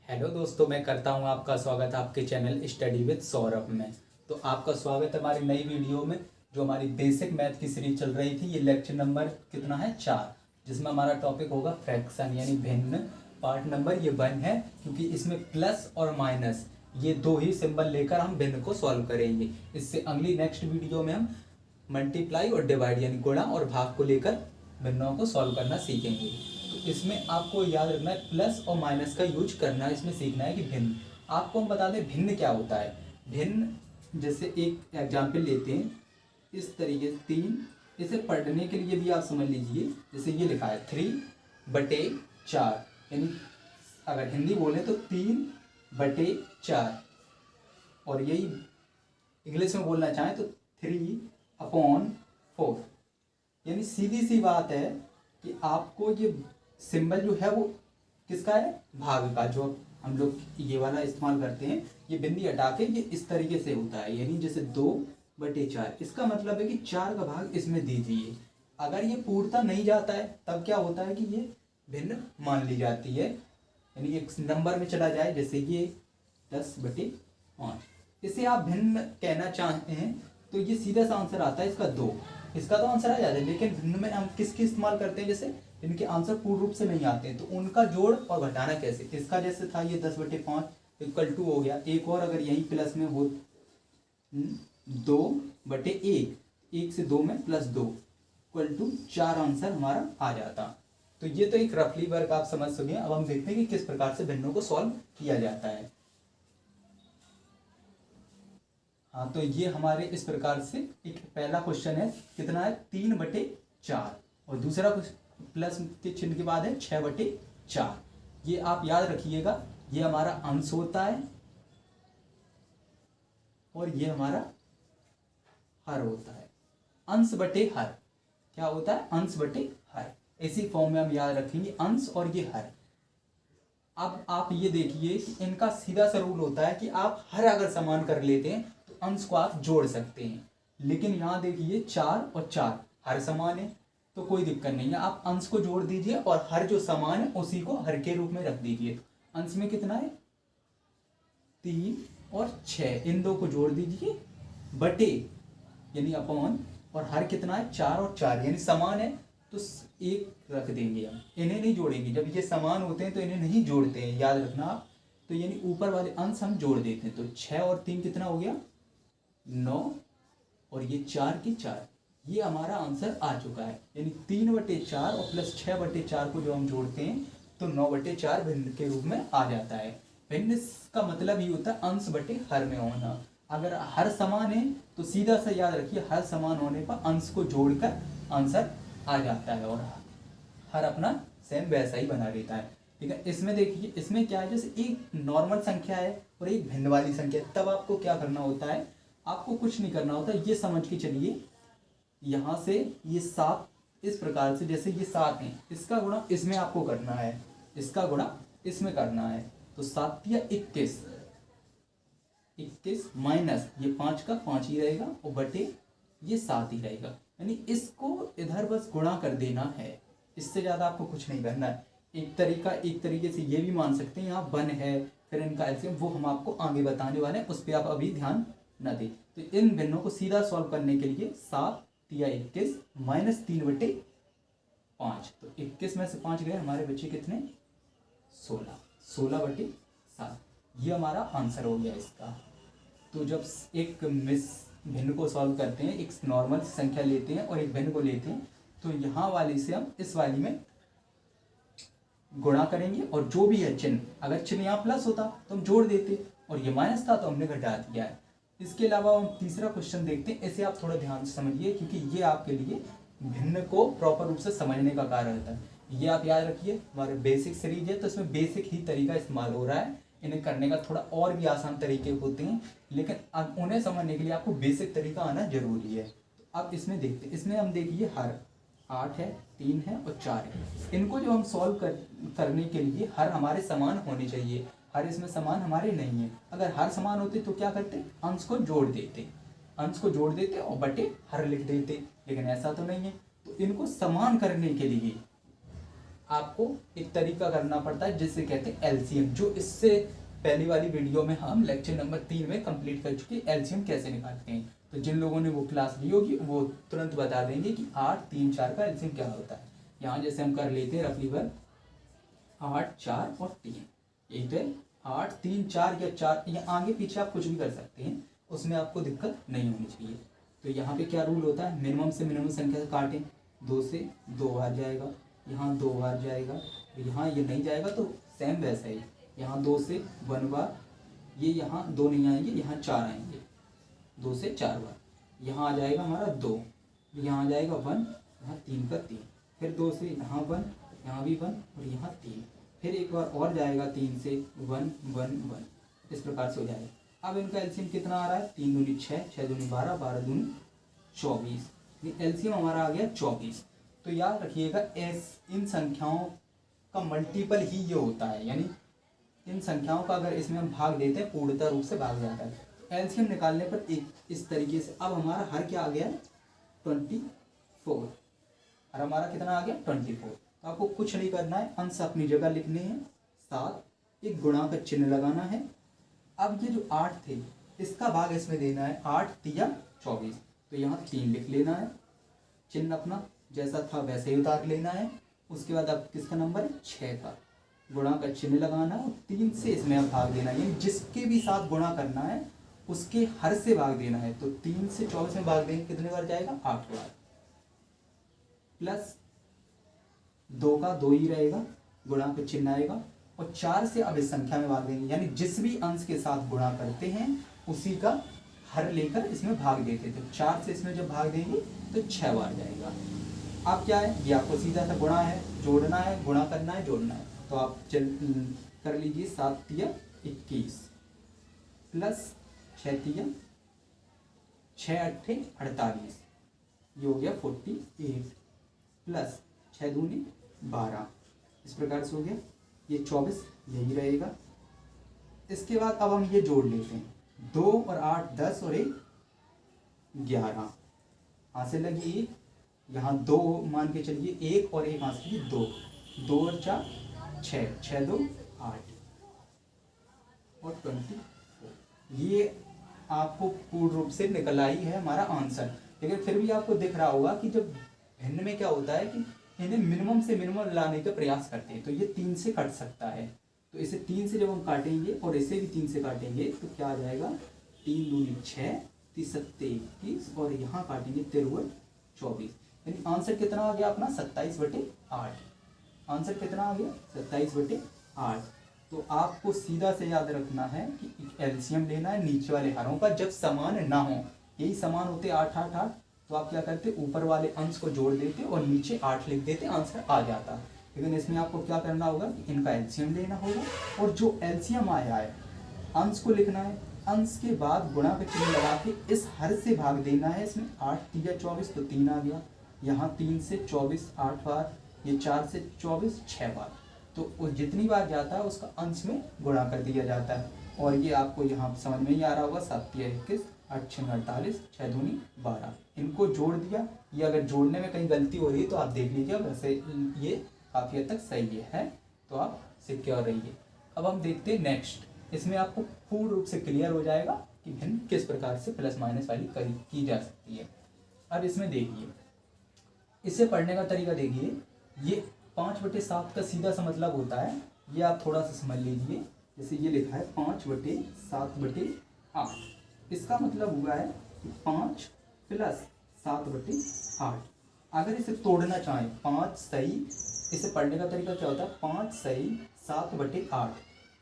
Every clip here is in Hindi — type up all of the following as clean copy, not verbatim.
हेलो दोस्तों, मैं करता हूं आपका स्वागत आपके चैनल स्टडी विद सौरभ में। तो आपका स्वागत है हमारी नई वीडियो में, जो हमारी बेसिक मैथ की सीरीज चल रही थी। ये लेक्चर नंबर कितना है? 4, जिसमें हमारा टॉपिक होगा फ्रैक्शन यानी भिन्न। पार्ट नंबर ये 1 है, क्योंकि इसमें प्लस और माइनस ये दो ही सिंबल लेकर हम भिन्न को सॉल्व करेंगे। इससे अगली नेक्स्ट वीडियो में हम मल्टीप्लाई और डिवाइड यानी गुणा और भाग को लेकर भिन्नों को सॉल्व करना सीखेंगे। तो इसमें आपको याद रखना है प्लस और माइनस का यूज करना है। इसमें सीखना है कि भिन्न, आपको हम बता दें भिन्न क्या होता है। भिन्न, जैसे एक एग्जाम्पल लेते हैं इस तरीके से 3, इसे पढ़ने के लिए भी आप समझ लीजिए। जैसे ये लिखा है 3/4, यानी अगर हिंदी बोले तो 3/4, और यही इंग्लिश में बोलना चाहें तो 3/4। यानी सीधी सी बात है कि आपको ये सिंबल जो है वो किसका है? भाग का। जो हम लोग ये वाला इस्तेमाल करते हैं, ये बिंदी हटा के ये इस तरीके से होता है। यानी जैसे 2/4, इसका मतलब है कि 4 का भाग इसमें दीजिए। अगर ये पूर्णता नहीं जाता है तब क्या होता है कि ये भिन्न मान ली जाती है। यानी एक नंबर में चला जाए, जैसे ये 10/5, इसे आप भिन्न कहना चाहते हैं तो ये सीधा सा आंसर आता है इसका 2। इसका तो आंसर आ जाता है, लेकिन भिन्न में हम किसकी इस्तेमाल करते हैं? जैसे इनके आंसर पूर्ण रूप से नहीं आते हैं तो उनका जोड़ और घटाना कैसे? इसका जैसे था ये 10/5 इक्वल टू हो गया। एक और अगर यही प्लस में हो 2/1, 1 से 2 में +2 इक्वल टू 4 आंसर हमारा आ जाता। तो ये तो एक रफली वर्क आप समझ सके। अब हम देखते हैं कि किस प्रकार से भिन्नों को सॉल्व किया जाता है। हाँ, तो ये हमारे इस प्रकार से एक पहला क्वेश्चन है, कितना है? 3/4, और दूसरा कुछ प्लस के चिन्ह के बाद है 6/4। ये आप याद रखिएगा, ये हमारा अंश होता है और ये हमारा हर होता है। अंश बटे हर क्या होता है? अंश बटे हर। इसी फॉर्म में हम याद रखेंगे, अंश और ये हर। अब आप ये देखिए कि इनका सीधा सा रूल होता है कि आप हर अगर समान कर लेते हैं तो अंश को आप जोड़ सकते हैं। लेकिन यहाँ देखिए 4 और 4 हर समान है तो कोई दिक्कत नहीं है, आप अंश को जोड़ दीजिए और हर जो समान है उसी को हर के रूप में रख दीजिए। अंश में कितना है? 3 और 6, इन दो को जोड़ दीजिए, बटे यानी अपॉन, और हर कितना है? 4 और 4, यानी समान है तो 1 रख देंगे हम, इन्हें नहीं जोड़ेंगे। जब ये समान होते हैं तो इन्हें नहीं जोड़ते हैं, याद रखना आप। तो यानी ऊपर वाले अंश हम जोड़ देते हैं। तो 6 और 3 कितना हो गया? 9, और ये 4 की 4। ये हमारा आंसर आ चुका है। यानी 3/4 और प्लस 6/4 को जो हम जोड़ते हैं तो 9/4 भिन्न के रूप में आ जाता है। भिन्न का मतलब ही होता है अंश बटे हर में होना। अगर हर समान है तो सीधा सा याद रखिए, हर समान होने पर अंश को जोड़कर आंसर आ जाता है और हर अपना सेम वैसा ही बना रहता है। ठीक है, इसमें देखिए, इसमें क्या है, जैसे एक नॉर्मल संख्या है और एक भिन्न वाली संख्या है, तब आपको क्या करना होता है? आपको कुछ नहीं करना होता, ये समझ के चलिए। यहाँ से ये 7 इस प्रकार से, जैसे ये 7 है, इसका गुणा इसमें आपको करना है, इसका गुणा इसमें करना है। तो 7 या 21, 21 माइनस ये 5 का 5 ही रहेगा और बटे ये 7 ही रहेगा। यानी इसको इधर बस गुणा कर देना है, इससे ज़्यादा आपको कुछ नहीं करना है। एक तरीके से ये भी मान सकते हैं, यहाँ 1 है, फिर इनका एलसीएम, वो हम आपको आगे बताने वाले हैं, उस पर आप अभी ध्यान न दें। तो इन भिन्नों को सीधा सॉल्व करने के लिए 7 या 21 माइनस 3/5, तो 21 में से 5 गए, हमारे बच्चे कितने? 16, 16/7। ये हमारा आंसर हो गया इसका। तो जब एक भिन्न को सॉल्व करते हैं, एक नॉर्मल संख्या लेते हैं और एक भिन्न को लेते हैं, तो यहाँ वाली से हम इस वाली में गुणा करेंगे, और जो भी है चिन्ह, अगर चिन्ह यहाँ प्लस होता तो हम जोड़ देते, और ये माइनस था तो हमने घटा दिया है। इसके अलावा हम तीसरा क्वेश्चन देखते हैं। इसे आप थोड़ा ध्यान से समझिए, क्योंकि ये आपके लिए भिन्न को प्रॉपर रूप से समझने का कार्य होता है। ये आप याद रखिए, हमारे बेसिक सीरीज है तो इसमें बेसिक ही तरीका इस्तेमाल हो रहा है। इन्हें करने का थोड़ा और भी आसान तरीके होते हैं, लेकिन अब उन्हें समझने के लिए आपको बेसिक तरीका आना जरूरी है। तो अब इसमें देखते हैं, इसमें हम देखिए हर 8 है, 3 है और 4 है। इनको जो हम सॉल्व करने के लिए हर हमारे समान होने चाहिए। हर इसमें समान हमारे नहीं है। अगर हर समान होते तो क्या करते? अंश को जोड़ देते, अंश को जोड़ देते और बटे हर लिख देते, लेकिन ऐसा तो नहीं है। तो इनको समान करने के लिए आपको एक तरीका करना पड़ता है जिसे कहते हैं एलसीएम, जो इससे पहली वाली वीडियो में हम लेक्चर नंबर 3 में कंप्लीट कर चुके एलसीएम कैसे निकालते हैं। तो जिन लोगों ने वो क्लास ली होगी वो तुरंत बता देंगे कि 8, 3, 4 का एलसीएम क्या होता है। यहाँ जैसे हम कर लेते हैं रफली वर्क 8, 4 और 3, यही तो है 8, 3, 4 या 4 या आगे पीछे आप कुछ भी कर सकते हैं, उसमें आपको दिक्कत नहीं होनी चाहिए। तो यहाँ पे क्या रूल होता है, मिनिमम से मिनिमम संख्या से काटें, 2 से 2 बार जाएगा, यहाँ 2 बार जाएगा, यहाँ ये नहीं जाएगा तो सेम वैसा ही, यहाँ 2 से 1 बार, ये यहाँ 2 नहीं आएंगे, यहाँ 4 आएंगे, 2 से 4 बार, यहाँ आ जाएगा हमारा 2, यहाँ आ जाएगा 1, यहाँ 3 का 3, फिर 2 से यहाँ 1, यहाँ भी 1 और यहाँ 3, फिर एक बार और जाएगा 3 से 1, 1, 1, इस प्रकार से हो जाएगा। अब इनका एलसीएम कितना आ रहा है, 3 दूनी 6, 6 दूनी 12, 12 दूनी 24, ये एलसीएम हमारा आ गया 24। तो याद रखिएगा इन संख्याओं का मल्टीपल ही ये होता है, यानी इन संख्याओं का अगर इसमें हम भाग देते हैं पूर्णतः रूप से भाग जाता है। एलसीएम निकालने पर एक इस तरीके से अब हमारा हर क्या आ गया, 24, और हमारा कितना आ गया 24। तो आपको कुछ नहीं करना है, अंश अपनी जगह लिखने हैं, साथ एक गुणा का चिन्ह लगाना है। अब ये जो 8 थे इसका भाग इसमें देना है, 8 तिया 24, तो यहाँ 3 लिख लेना है, चिन्ह अपना जैसा था वैसे ही उतार लेना है। उसके बाद अब किसका नंबर है, 6 का, गुणा का चिन्ह लगाना है और 3 से इसमें अब भाग देना है, यानी जिसके भी साथ गुणा करना है उसके हर से भाग देना है। तो 3 से 24 में भाग देंगे, कितने बार जाएगा, 8 बार, प्लस 2 का 2 ही रहेगा, गुणा का चिन्ह आएगा, और 4 से अब इस संख्या में भाग देंगे, यानी जिस भी अंश के साथ गुणा करते हैं उसी का हर लेकर इसमें भाग देते थे। 4 से इसमें जब भाग देंगे तो 6 बार जाएगा। अब क्या है, ये आपको सीधा सा गुणा है, जोड़ना है, गुणा करना है, जोड़ना है, तो आप कर लीजिए, 7 तिया 21 प्लस 6 तिया 6 अट्ठे 48, ये हो गया 48, प्लस 6 दूनी 12, इस प्रकार से हो गया, ये 24 यही रहेगा। इसके बाद अब हम ये जोड़ लेते हैं, 2 और 8 10 और 1 11, हाथ से लगी 1, यहाँ 2 मान के चलिए, 1 और 1 हाथ से 2, 2 और 4 6, 6 2 8 और 24। ये आपको पूर्ण रूप से निकल आई है हमारा आंसर। लेकिन फिर भी आपको दिख रहा होगा कि जब भिन्न में क्या होता है कि इन्हें मिनिमम से मिनिमम लाने का प्रयास करते हैं, तो ये 3 से कट सकता है, तो इसे 3 से जब हम काटेंगे और इसे भी 3 से काटेंगे तो क्या आ जाएगा, 3 दूनी 6, 3 सत्ते 21 और यहाँ काटेंगे 13 24, यानी आंसर कितना आ गया अपना 27/8। आंसर कितना आ गया 27/8। तो आपको सीधा से याद रखना है कि एलसीएम लेना है नीचे वाले हरों का जब समान ना हो, यही समान होते 8 8 8, तो आप क्या करते, ऊपर वाले अंश को जोड़ देते और नीचे 8 लिख देते, आंसर आ जाता। लेकिन इसमें आपको क्या करना होगा, इनका एलसीएम लेना होगा, और जो एलसीएम आया है अंश को लिखना है, अंश के बाद गुणा का चिन्ह लगा के इस हर से भाग देना है। इसमें 8 तिया 24 तो 3 आ गया, यहाँ 3 से 24 8 बार, ये 4 से 24 6 बार, तो वो जितनी बार जाता है उसका अंश में गुणा कर दिया जाता है। और ये आपको यहाँ समझ में ही आ रहा होगा, 7 तिया 21 8 6 48 6 दूनी 12, इनको जोड़ दिया। ये अगर जोड़ने में कहीं गलती हो रही है तो आप देख लीजिए, वैसे ये काफ़ी हद तक सही है, तो आप सिक्योर रहिए। अब हम देखते हैं नेक्स्ट, इसमें आपको पूर्ण रूप से क्लियर हो जाएगा कि भिन्न किस प्रकार से प्लस माइनस वाली की जा सकती है। अब इसमें देखिए, इसे पढ़ने का तरीका देखिए, ये 5/7 का सीधा सा मतलब होता है, ये आप थोड़ा सा समझ लीजिए। जैसे ये लिखा है 5/7/8, इसका मतलब हुआ है कि 5 + 7/8। अगर इसे तोड़ना चाहें 5 सही, इसे पढ़ने का तरीका क्या होता है, 5 सही 7/8,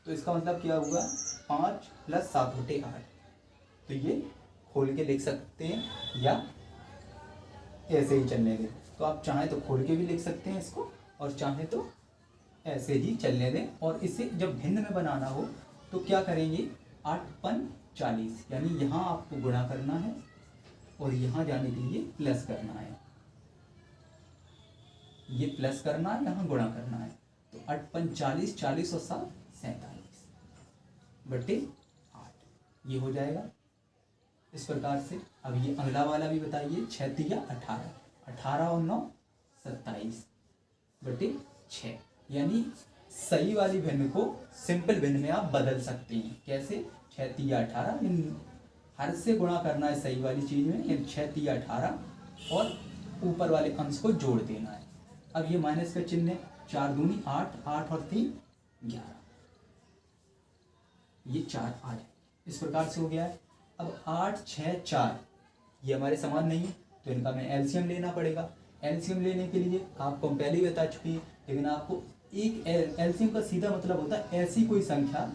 तो इसका मतलब क्या हुआ, 5 + 7/8। तो ये खोल के लिख सकते हैं या ऐसे ही चलने दें, तो आप चाहें तो खोल के भी लिख सकते हैं इसको, और चाहें तो ऐसे ही चलने दें। और इसे जब भिन्न में बनाना हो तो क्या करेंगे, 8 × 40, यानी यहाँ आपको गुणा करना है और यहाँ जाने के लिए प्लस करना है, ये प्लस करना है, यहाँ गुणा करना है। तो 8 × 40, 40 और 7 47/8, ये हो जाएगा इस प्रकार से। अब ये अगला वाला भी बताइए, 6 तिया 18, 18 और 9 27/8, 6। यानी सही वाली भिन्न को सिंपल भिन्न में आप बदल सकते हैं। कैसे? 6 तिया 18, हर से गुणा करना है सही वाली चीज में, 6 तिया 18 और ऊपर वाले अंश को जोड़ देना है। अब ये माइनस का चिन्ह है, 4 दूनी 8, 8 और 3 11, ये 4 आ जाए। इस प्रकार से हो गया है। अब 8 6 4 ये हमारे समान नहीं है, तो इनका हमें एलसीएम लेना पड़ेगा। एलसीएम लेने के लिए आपको हम पहले ही बता चुके हैं, लेकिन आपको एक एलसीएम का सीधा मतलब होता है ऐसी कोई संख्या,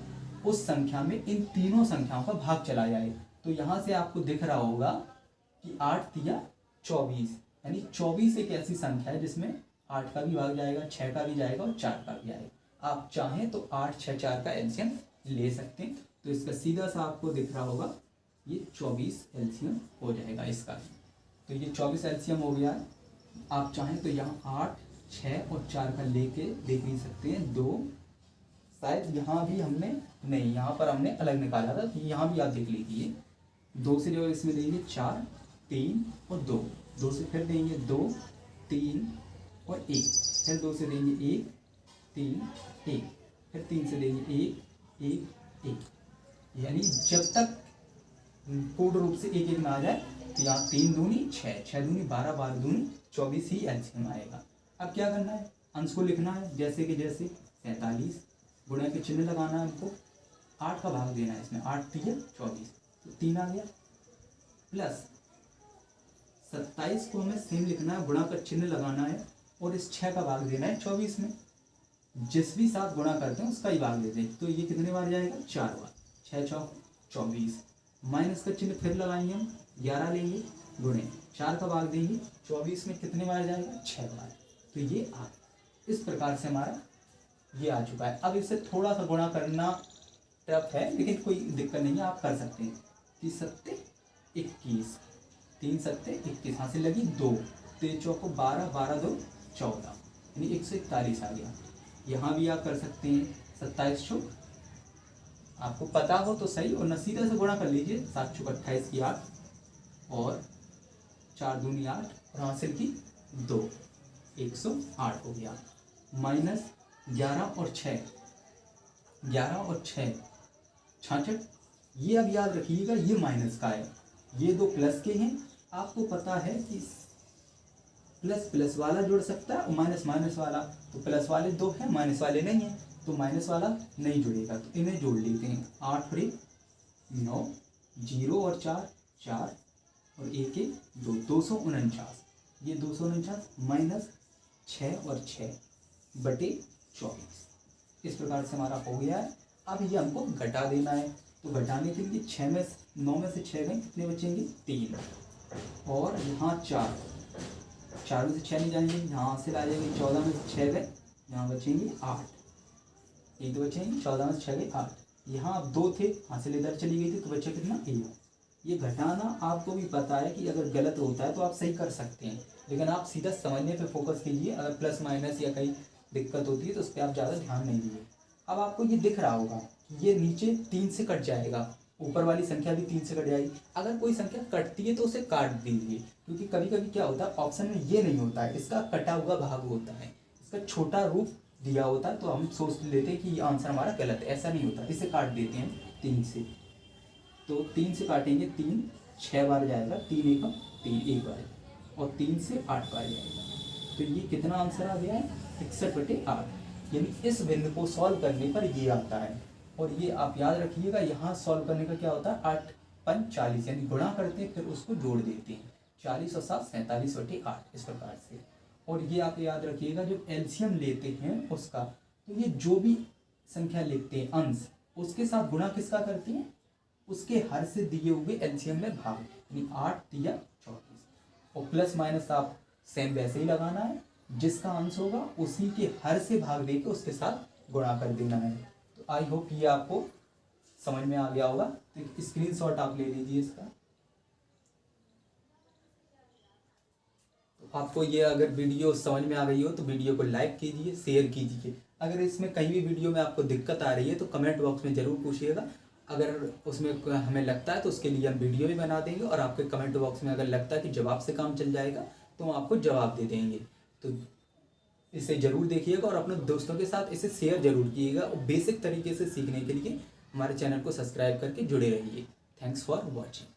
उस संख्या में इन तीनों संख्याओं का भाग चला जाए। तो यहाँ से आपको दिख रहा होगा कि 8 तिया 24, यानी 24 एक ऐसी संख्या है जिसमें 8 का भी भाग जाएगा, 6 का भी जाएगा और 4 का भी आएगा। आप चाहें तो 8 6 4 का एलसीएम ले सकते हैं। तो इसका सीधा सा आपको दिख रहा होगा, ये 24 एलसीएम हो जाएगा इसका। तो ये 24 एलसीएम हो गया है। आप चाहें तो यहाँ 8 6 और 4 का लेके देख भी सकते हैं। 2 शायद यहाँ भी हमने नहीं, यहाँ पर हमने अलग निकाला था, तो यहाँ भी आप देख लीजिए। 2 से जो इसमें देंगे 4 3 और 2, 2 से फिर देंगे 2 3 और 1, फिर 2 से देंगे 1 3 1, फिर 3 से देंगे 1 1 1। यानी जब तक पूर्ण रूप से 1 1 में आ जाए, तो यहाँ 3 दूनी 6, 6 दूनी 12, 12 दूनी 24 ही एलसीएम आएगा। अब क्या करना है? अंश को लिखना है जैसे कि जैसे 47, गुणा के चिन्ह लगाना है हमको, 8 का भाग देना है इसमें, 8 तिया 24, तो 3 आ गया, प्लस 27 को हमें सेम लिखना है, गुणा का चिन्ह लगाना है और इस 6 का भाग देना है 24 में। जिस भी साथ गुणा करते हैं उसका ही भाग देते हैं, तो ये कितने बार जाएगा? 4 बार, 6 चौक 24, माइनस का चिन्ह फिर लगाएंगे हम, 11 लेंगे, गुणे 4 का भाग देंगे 24 में, कितने बार जाएगा? 6 बार। तो ये आ, इस प्रकार से हमारा ये आ चुका है। अब इसे थोड़ा सा गुणा करना टफ है, लेकिन कोई दिक्कत नहीं है, आप कर सकते हैं। 30 सत्ते 21, 3 सत्ते 21, हाथ से लगी 2, 3 चौको 12, 12 2 14, यानी 141 आ गया। यहाँ भी आप कर सकते हैं 27 चौक, आपको पता हो तो सही, और न सीधे से गुणा कर लीजिए, 7 चौक 28 की 8 और 4 दूनी 8 और हासिल की 2, 108 हो गया। माइनस 11 और 6, 11 और 6 66, ये अब याद रखिएगा ये माइनस का है, ये 2 प्लस के हैं। आपको पता है कि प्लस प्लस वाला जुड़ सकता है और माइनस माइनस वाला, तो प्लस वाले 2 हैं, माइनस वाले नहीं हैं, तो माइनस वाला नहीं जुड़ेगा, तो इन्हें जोड़ लेते हैं। 8 और 1 9, 0 और 4 4 और 1 1 2, 249, ये 249 माइनस 6 और 6 बटे 24। इस प्रकार से हमारा हो गया है। अब ये हमको घटा देना है, तो घटाने के लिए 6 में 9 में से 6 गए, कितने बचेंगे? 3, और यहाँ 4, 4 में से 6 नहीं जाएंगे, यहाँ से ला जाएंगे, 14 में से 6 गए, यहाँ बचेंगे 8, एक तो बचेंगे, 14 में से 6 गए 8, यहाँ अब 2 थे, यहाँ से इधर चली गई थी, तो बचा कितना? 1। ये घटाना आपको भी पता है कि अगर गलत होता है तो आप सही कर सकते हैं, लेकिन आप सीधा समझने पे फोकस कीजिए। अगर प्लस माइनस या कहीं दिक्कत होती है तो उस पर आप ज़्यादा ध्यान नहीं दीजिए। अब आपको ये दिख रहा होगा कि ये नीचे 3 से कट जाएगा, ऊपर वाली संख्या भी 3 से कट जाएगी। अगर कोई संख्या कटती है तो उसे काट दीजिए, क्योंकि कभी कभी क्या होता है ऑप्शन में ये नहीं होता है, इसका कटा हुआ भाग होता है, इसका छोटा रूप दिया होता है, तो हम सोच लेते हैं कि ये आंसर हमारा गलत है। ऐसा नहीं होता, इसे काट देते हैं 3 से, तो 3 से काटेंगे, 3 6 बार जाएगा, 3 1 3 1 बार, और 3 से 8 बार जाएगा, तो ये कितना आंसर आ गया है? 61/8। यानी इस बिंदु को सॉल्व करने पर ये आता है। और ये आप याद रखिएगा, यहाँ सॉल्व करने का क्या होता है? 8 5 40, यानी गुणा करते हैं फिर उसको जोड़ देते हैं, 40 और 7 47/8, इस प्रकार से। और ये आप याद रखिएगा, जब एलसीएम लेते हैं उसका, तो ये जो भी संख्या लिखते हैं अंश, उसके साथ गुणा किसका करते हैं? उसके हर से दिए हुए एलसीएम में भाग, यानी 8 तिया 24, और प्लस माइनस आप सेम वैसे ही लगाना है, जिसका अंश होगा उसी के हर से भाग देके उसके साथ गुणा कर देना है। तो आई होप ये आपको समझ में आ गया होगा। तो स्क्रीनशॉट आप ले लीजिए इसका। तो आपको ये अगर वीडियो समझ में आ गई हो तो वीडियो को लाइक कीजिए, शेयर कीजिए। अगर इसमें कहीं भी वीडियो में आपको दिक्कत आ रही है तो कमेंट बॉक्स में ज़रूर पूछिएगा। अगर उसमें हमें लगता है तो उसके लिए हम वीडियो भी बना देंगे, और आपके कमेंट बॉक्स में अगर लगता है कि जवाब से काम चल जाएगा तो हम आपको जवाब दे देंगे। तो इसे जरूर देखिएगा और अपने दोस्तों के साथ इसे शेयर जरूर कीजिएगा और बेसिक तरीके से सीखने के लिए हमारे चैनल को सब्सक्राइब करके जुड़े रहिए। Thanks for watching.